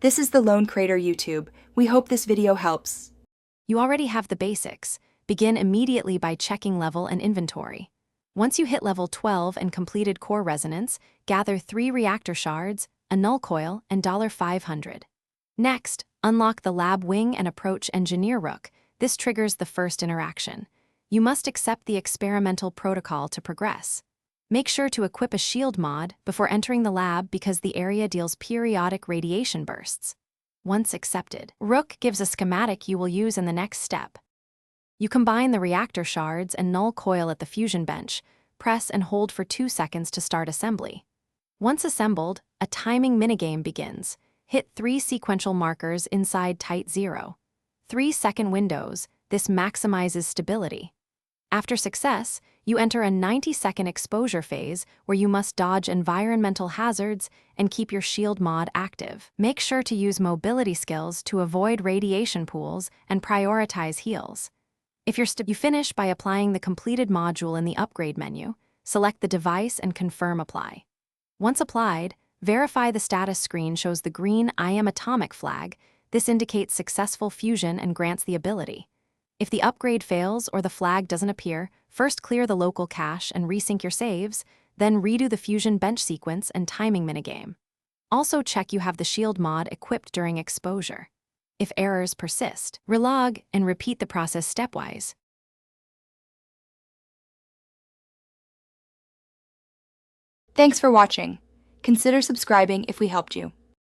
This is the Lone Crater YouTube. We hope this video helps. You already have the basics. Begin immediately by checking level and inventory. Once you hit level 12 and completed core resonance, gather 3 reactor shards, a null coil, and $500. Next, unlock the lab wing and approach engineer rook. This triggers the first interaction. You must accept the experimental protocol to progress. Make sure to equip a shield mod before entering the lab because the area deals periodic radiation bursts. Once accepted, Rook gives a schematic you will use in the next step. You combine the reactor shards and null coil at the fusion bench, press and hold for 2 seconds to start assembly. Once assembled, a timing minigame begins. Hit 3 sequential markers inside tight 0. 3-second windows, this maximizes stability. After success, you enter a 90-second exposure phase where you must dodge environmental hazards and keep your shield mod active. Make sure to use mobility skills to avoid radiation pools and prioritize heals. If you finish by applying the completed module in the upgrade menu, select the device and confirm apply. Once applied, verify the status screen shows the green I am atomic flag. This indicates successful fusion and grants the ability. If the upgrade fails or the flag doesn't appear, first clear the local cache and resync your saves, then redo the fusion bench sequence and timing minigame. Also check you have the shield mod equipped during exposure. If errors persist, relog and repeat the process stepwise. Thanks for watching. Consider subscribing if we helped you.